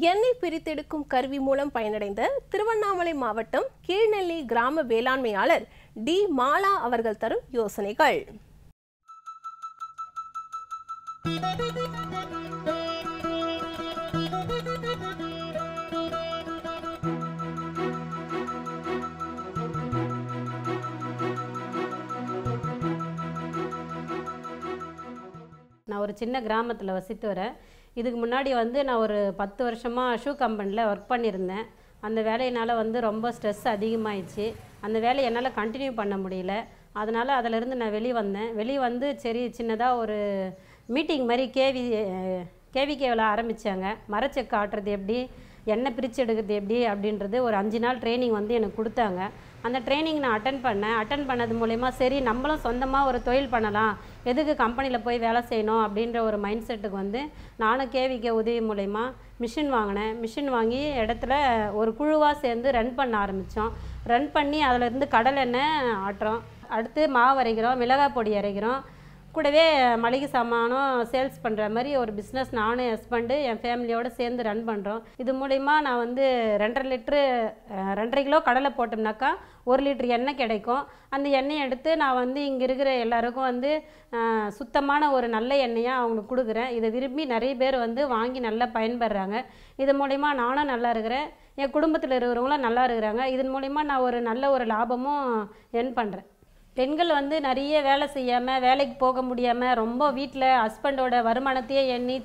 எண்ணெய் பிரித்தெடுக்கும் கருவி மூலம் பயனடைந்த திருவண்ணாமலை மாவட்டம் கீழ்நெல்லி கிராம வேளாண்மையாளர் டி மாலா அவர்கள் தரும் யோசனைகள். நான் ஒரு சின்ன கிராமத்தில் வசித்து வரேன். இதுக்கு முன்னாடி நான் ஒரு 10 வருஷமாக ஷூ கம்பெனியில் ஒர்க் பண்ணியிருந்தேன். அந்த வேலையினால் ரொம்ப ஸ்ட்ரெஸ் அதிகமாகிடுச்சு. அந்த வேலையை என்னால் கண்டினியூ பண்ண முடியல. அதனால் அதிலிருந்து நான் வெளியே வந்தேன். வெளியே வந்து சரி சின்னதாக ஒரு மீட்டிங் மாதிரி கேவிகேவில் ஆரம்பித்தாங்க. மரச்செக்கு ஆட்டுறது எப்படி, எண்ணெய் பிரித்து எடுக்கிறது எப்படி அப்படின்றது ஒரு 5 நாள் ட்ரைனிங் எனக்கு கொடுத்தாங்க. அந்த ட்ரைனிங் நான் அட்டன் பண்ணது மூலயமா சரி நம்மளும் சொந்தமாக ஒரு தொழில் பண்ணலாம், எதுக்கு கம்பெனியில் போய் வேலை செய்யணும் அப்படின்ற ஒரு மைண்ட் செட்டுக்கு நானும் கேவிகே உதவி மூலயமா மிஷின் வாங்கினேன். மிஷின் வாங்கி இடத்துல ஒரு குழுவாக சேர்ந்து ரன் பண்ண ஆரம்பித்தோம். ரன் பண்ணி அதிலேருந்து கடலை எண்ணெய் ஆட்டுறோம். அடுத்து மாவு அரைக்கிறோம், மிளகாய் பொடி அரைக்கிறோம். கூடவே மளிகை சாமானும் சேல்ஸ் பண்ணுற மாதிரி ஒரு பிஸ்னஸ் நானும் ஹஸ்பண்டு என் ஃபேமிலியோடு சேர்ந்து ரன் பண்ணுறோம். இது மூலிமா நான் 2.5 கிலோ கடலை போட்டோம்னாக்கா 1 லிட்டர் எண்ணெய் கிடைக்கும். அந்த எண்ணெயை எடுத்து நான் இங்கே இருக்கிற எல்லாருக்கும் சுத்தமான ஒரு நல்ல எண்ணெயாக அவங்களுக்கு கொடுக்குறேன். இதை விரும்பி நிறைய பேர் வாங்கி நல்லா பயன்படுறாங்க. இது மூலிமா நானும் நல்லா இருக்கிறேன், என் குடும்பத்தில் இருக்கிறவங்களும் நல்லா இருக்கிறாங்க. இதன் மூலிமா நான் ஒரு நல்ல ஒரு லாபமும் எர்ன் பண்ணுறேன். பெண்கள் நிறைய வேலை செய்யாமல், வேலைக்கு போக முடியாமல், ரொம்ப வீட்டில் ஹஸ்பண்டோட வருமானத்தையே எண்ணி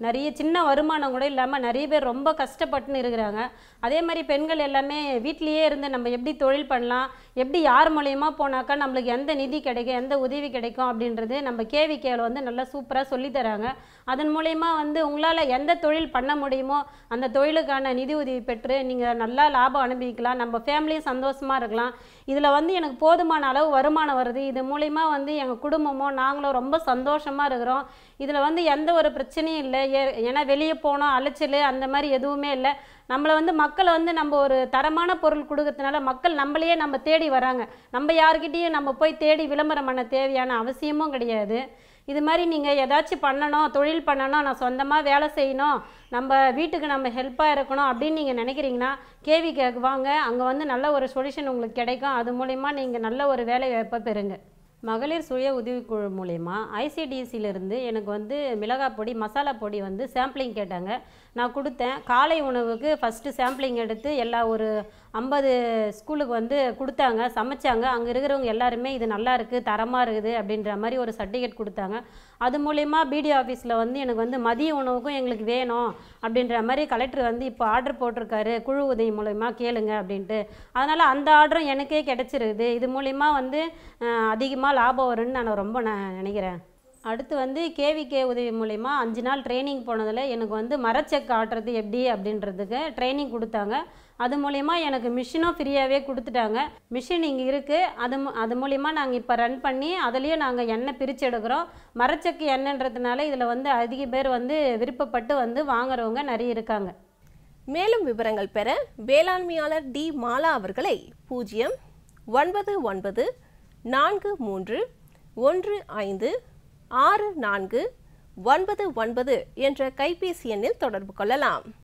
நிறைய சின்ன வருமானம் கூட இல்லாமல் நிறைய பேர் ரொம்ப கஷ்டப்பட்டுன்னு இருக்கிறாங்க. அதே மாதிரி பெண்கள் எல்லாமே வீட்லேயே இருந்து நம்ம எப்படி தொழில் பண்ணலாம், எப்படி யார் மூலயமா போனாக்கா நம்மளுக்கு எந்த நிதி கிடைக்கும், எந்த உதவி கிடைக்கும் அப்படின்றது நம்ம கேவிகேவில் நல்லா சூப்பராக சொல்லித்தராங்க. அதன் மூலயமா உங்களால் எந்த தொழில் பண்ண முடியுமோ அந்த தொழிலுக்கான நிதி உதவி பெற்று நீங்கள் நல்லா லாபம் அனுபவிக்கலாம், நம்ம ஃபேமிலியும் சந்தோஷமாக இருக்கலாம். இதில் எனக்கு போதுமான அளவு வருமானம் வருது. இது மூலிமா எங்கள் குடும்பமும் நாங்களும் ரொம்ப சந்தோஷமாக இருக்கிறோம். இதில் எந்த ஒரு பிரச்சனையும் இல்லை. ஏன்னா வெளியே போனோம் அலைச்சல் அந்த மாதிரி எதுவுமே இல்லை. நம்மளை மக்கள் நம்ம ஒரு தரமான பொருள் கொடுக்கறதுனால மக்கள் நம்மளையே நம்ம தேடி வராங்க. நம்ம யார்கிட்டையும் நம்ம போய் தேடி விளம்பரம் பண்ண தேவையான அவசியமும் கிடையாது. இது மாதிரி நீங்கள் ஏதாச்சும் பண்ணணும், தொழில் பண்ணணும், நான் சொந்தமாக வேலை செய்யணும், நம்ம வீட்டுக்கு நம்ம ஹெல்ப்பாக இருக்கணும் அப்படின்னு நீங்கள் நினைக்கிறீங்கன்னா கேவிகேக்கு வாங்க. அங்கே நல்ல ஒரு சொல்யூஷன் உங்களுக்கு கிடைக்கும். அது மூலிமா நீங்கள் நல்ல ஒரு வேலை வாய்ப்பை பெறுங்க. மகளிர் சுய உதவிக்குழு மூலயமா ஐசிடிசியிலேருந்து எனக்கு மிளகாய் பொடி, மசாலா பொடி சாம்பிளிங் கேட்டாங்க. நான் கொடுத்தேன். காலை உணவுக்கு ஃபஸ்ட்டு சாம்பிளிங் எடுத்து எல்லா ஒரு 50 ஸ்கூலுக்கு கொடுத்தாங்க, சமைச்சாங்க. அங்கே இருக்கிறவங்க எல்லாருமே இது நல்லா இருக்குது, தரமாக இருக்குது அப்படின்ற மாதிரி ஒரு சர்டிஃபிகேட் கொடுத்தாங்க. அது மூலயமா பிடிஓ ஆஃபீஸில் எனக்கு மதிய உணவுக்கும் எங்களுக்கு வேணும் அப்படின்ற மாதிரி கலெக்டர் இப்போ ஆர்டர் போட்டிருக்காரு, குழு உதவி மூலயமா கேளுங்க அப்படின்ட்டு. அதனால் அந்த ஆர்டரும் எனக்கே கிடச்சிருக்குது. இது மூலிமா அதிகமாக லாபம் வரும்னு நான் ரொம்ப நினைக்கிறேன். அடுத்து கேவிகே உதவி மூலயமா 5 நாள் ட்ரைனிங் போனதில் எனக்கு மரச்செக்கு ஆட்டுறது எப்படி அப்படின்றதுக்கு ட்ரைனிங் கொடுத்தாங்க. அது மூலயமா எனக்கு மிஷினும் ஃப்ரீயாகவே கொடுத்துட்டாங்க. மிஷின் இங்கே இருக்குது. அது மூலிமா நாங்கள் இப்போ ரன் பண்ணி அதுலேயும் நாங்கள் எண்ணெய் பிரித்து எடுக்கிறோம். மரச்செக்கு எண்ணெய்ன்றதுனால இதில் அதிக பேர் விருப்பப்பட்டு வாங்குறவங்க நிறைய இருக்காங்க. மேலும் விவரங்கள் பெற வேளாண்மையாளர் டி மாலா அவர்களை 09943156499 என்ற கைபேசி எண்ணில் தொடர்பு கொள்ளலாம்.